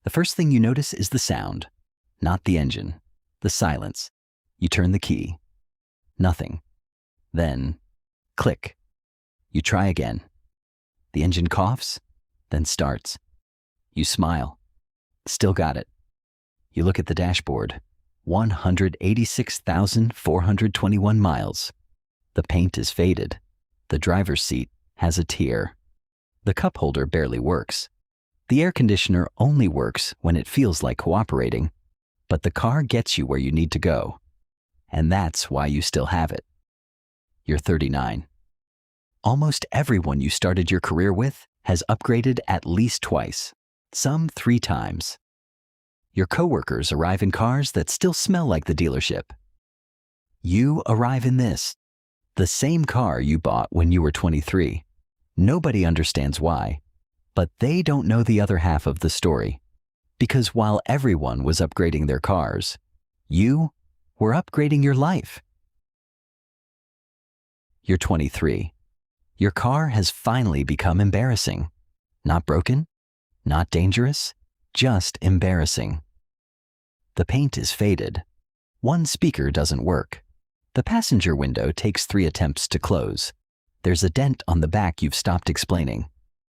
The first thing you notice is the sound, not the engine, the silence. You turn the key. Nothing. Then, click. You try again. The engine coughs, then starts. You smile. Still got it. You look at the dashboard. 186,421 miles. The paint is faded. The driver's seat has a tear. The cup holder barely works. The air conditioner only works when it feels like cooperating. But the car gets you where you need to go. And that's why you still have it. You're 39. Almost everyone you started your career with has upgraded at least twice, some 3 times. Your coworkers arrive in cars that still smell like the dealership. You arrive in this, the same car you bought when you were 23. Nobody understands why, but they don't know the other half of the story. Because while everyone was upgrading their cars, you were upgrading your life. You're 23. Your car has finally become embarrassing. Not broken, not dangerous, just embarrassing. The paint is faded. One speaker doesn't work. The passenger window takes 3 attempts to close. There's a dent on the back you've stopped explaining.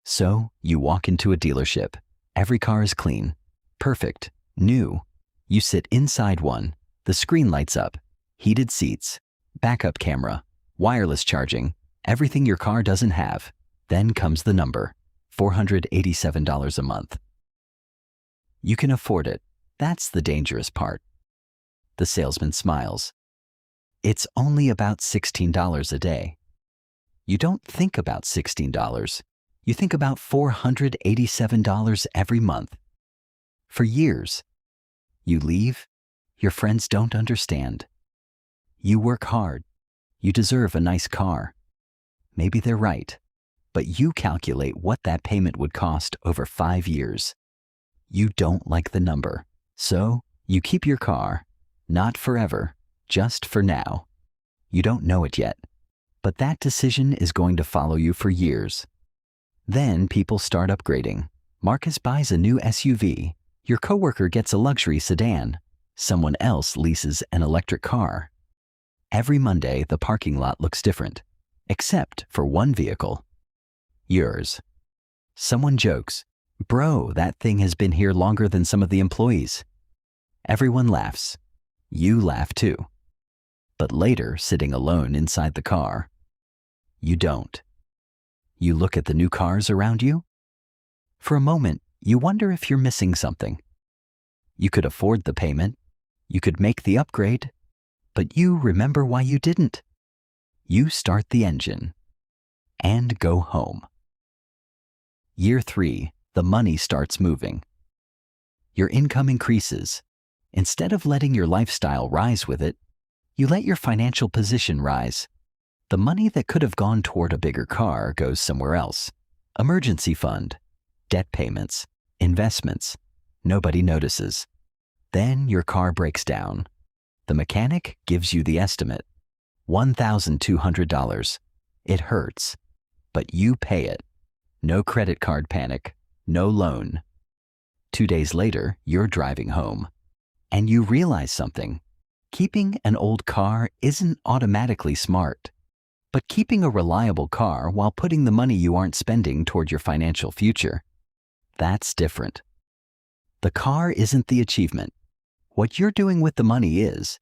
So you walk into a dealership. Every car is clean, perfect, new. You sit inside one. The screen lights up. Heated seats, backup camera, wireless charging, everything your car doesn't have. Then comes the number, $487 a month. You can afford it. That's the dangerous part. The salesman smiles. It's only about $16 a day. You don't think about $16. You think about $487 every month. For years. You leave. Your friends don't understand. You work hard. You deserve a nice car. Maybe they're right, but you calculate what that payment would cost over 5 years. You don't like the number, so you keep your car, not forever, just for now. You don't know it yet, but that decision is going to follow you for years. Then people start upgrading. Marcus buys a new SUV. Your coworker gets a luxury sedan. Someone else leases an electric car. Every Monday, the parking lot looks different, except for one vehicle. Yours. Someone jokes, "Bro, that thing has been here longer than some of the employees." Everyone laughs. You laugh too. But later, sitting alone inside the car, you don't. You look at the new cars around you. For a moment, you wonder if you're missing something. You could afford the payment. You could make the upgrade. But you remember why you didn't. You start the engine and go home. Year 3, the money starts moving. Your income increases. Instead of letting your lifestyle rise with it, you let your financial position rise. The money that could have gone toward a bigger car goes somewhere else. Emergency fund, debt payments, investments. Nobody notices. Then your car breaks down. The mechanic gives you the estimate, $1,200. It hurts, but you pay it. No credit card panic, no loan. 2 days later, you're driving home, and you realize something. Keeping an old car isn't automatically smart, but keeping a reliable car while putting the money you aren't spending toward your financial future, that's different. The car isn't the achievement. What you're doing with the money is.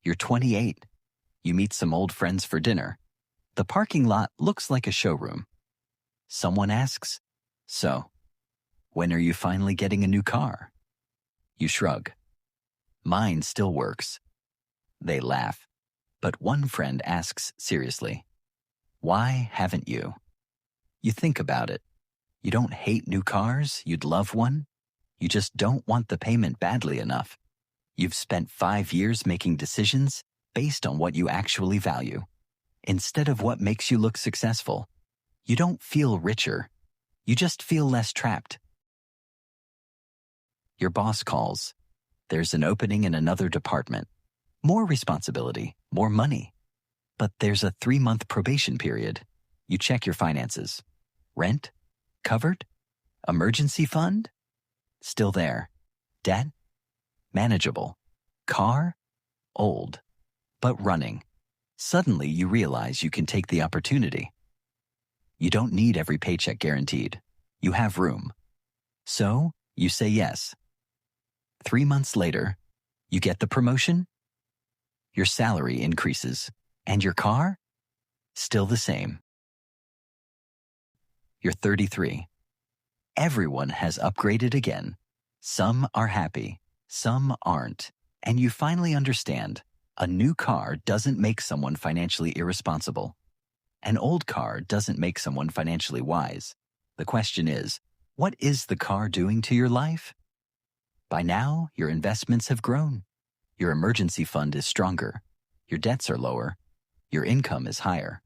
You're 28. You meet some old friends for dinner. The parking lot looks like a showroom. Someone asks, "So, when are you finally getting a new car?" You shrug. "Mine still works." They laugh. But one friend asks seriously, "Why haven't you?" You think about it. You don't hate new cars. You'd love one. You just don't want the payment badly enough. You've spent 5 years making decisions based on what you actually value, instead of what makes you look successful. You don't feel richer. You just feel less trapped. Your boss calls. There's an opening in another department. More responsibility, more money. But there's a 3-month probation period. You check your finances. Rent? Covered? Emergency fund? Still there. Debt? Manageable. Car? Old. But running. Suddenly you realize you can take the opportunity. You don't need every paycheck guaranteed. You have room. So, you say yes. 3 months later, you get the promotion, your salary increases, and your car? Still the same. You're 33. Everyone has upgraded again. Some are happy, some aren't, and you finally understand a new car doesn't make someone financially irresponsible. An old car doesn't make someone financially wise. The question is, what is the car doing to your life? By now, your investments have grown. Your emergency fund is stronger. Your debts are lower. Your income is higher.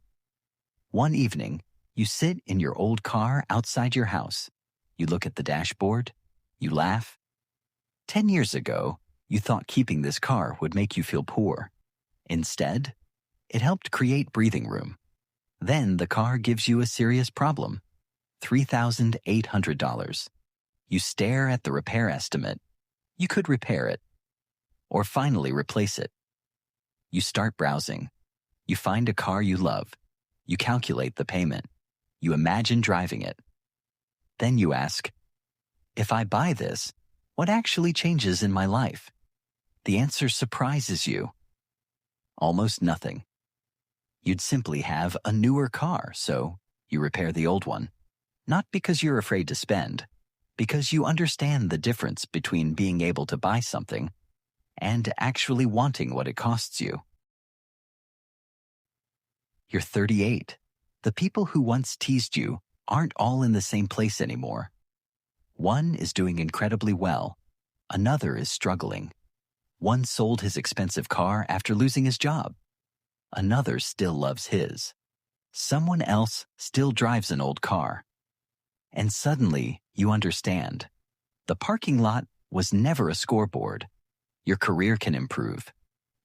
One evening, you sit in your old car outside your house. You look at the dashboard. You laugh. 10 years ago, you thought keeping this car would make you feel poor. Instead, it helped create breathing room. Then the car gives you a serious problem. $3,800. You stare at the repair estimate. You could repair it, or finally replace it. You start browsing. You find a car you love. You calculate the payment. You imagine driving it. Then you ask, if I buy this, what actually changes in my life? The answer surprises you. Almost nothing. You'd simply have a newer car, so you repair the old one. Not because you're afraid to spend, because you understand the difference between being able to buy something and actually wanting what it costs you. You're 38. The people who once teased you aren't all in the same place anymore. One is doing incredibly well. Another is struggling. One sold his expensive car after losing his job. Another still loves his. Someone else still drives an old car. And suddenly, you understand. The parking lot was never a scoreboard. Your career can improve.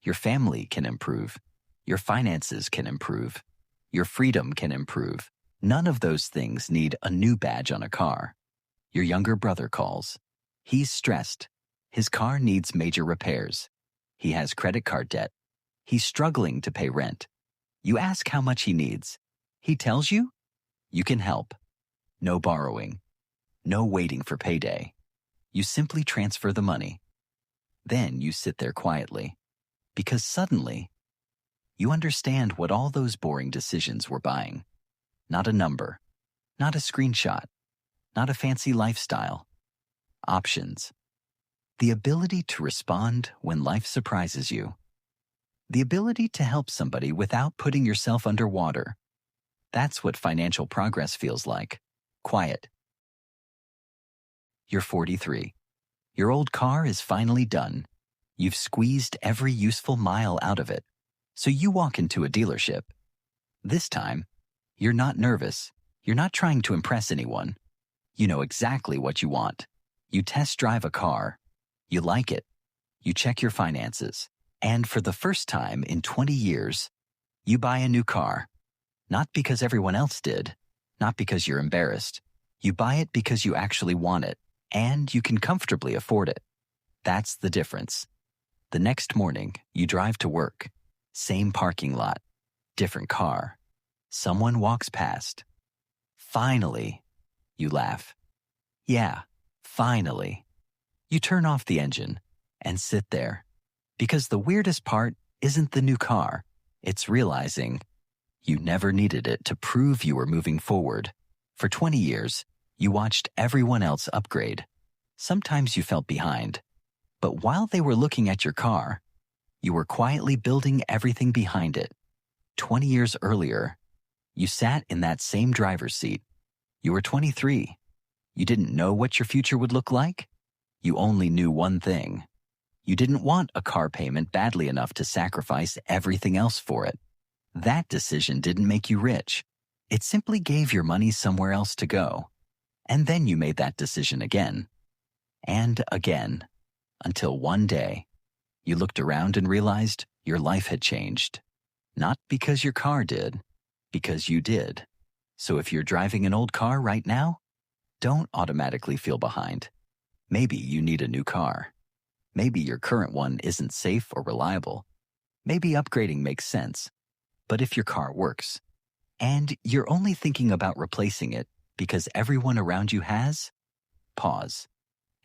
Your family can improve. Your finances can improve. Your freedom can improve. None of those things need a new badge on a car. Your younger brother calls. He's stressed. His car needs major repairs. He has credit card debt. He's struggling to pay rent. You ask how much he needs. He tells you? You can help. No borrowing. No waiting for payday. You simply transfer the money. Then you sit there quietly. Because suddenly, you understand what all those boring decisions were buying. Not a number. Not a screenshot. Not a fancy lifestyle. Options. The ability to respond when life surprises you. The ability to help somebody without putting yourself underwater. That's what financial progress feels like. Quiet. You're 43. Your old car is finally done. You've squeezed every useful mile out of it. So you walk into a dealership. This time, you're not nervous. You're not trying to impress anyone. You know exactly what you want. You test drive a car. You like it. You check your finances. And for the first time in 20 years, you buy a new car. Not because everyone else did. Not because you're embarrassed. You buy it because you actually want it. And you can comfortably afford it. That's the difference. The next morning, you drive to work. Same parking lot. Different car. Someone walks past. Finally, you laugh. Yeah, finally. You turn off the engine and sit there. Because the weirdest part isn't the new car. It's realizing you never needed it to prove you were moving forward. For 20 years, you watched everyone else upgrade. Sometimes you felt behind. But while they were looking at your car, you were quietly building everything behind it. 20 years earlier, you sat in that same driver's seat. You were 23. You didn't know what your future would look like. You only knew one thing. You didn't want a car payment badly enough to sacrifice everything else for it. That decision didn't make you rich. It simply gave your money somewhere else to go. And then you made that decision again. And again. Until one day, you looked around and realized your life had changed. Not because your car did, because you did. So if you're driving an old car right now, Don't automatically feel behind. Maybe you need a new car. Maybe your current one isn't safe or reliable. Maybe upgrading makes sense. But if your car works, and you're only thinking about replacing it because everyone around you has, pause.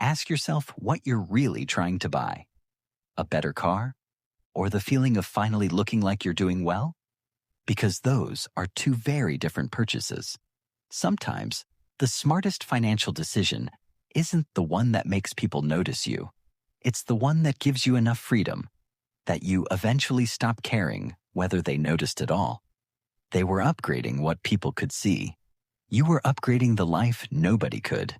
Ask yourself what you're really trying to buy. A better car? Or the feeling of finally looking like you're doing well? Because those are two very different purchases. Sometimes, the smartest financial decision isn't the one that makes people notice you. It's the one that gives you enough freedom that you eventually stop caring whether they noticed at all. They were upgrading what people could see. You were upgrading the life nobody could.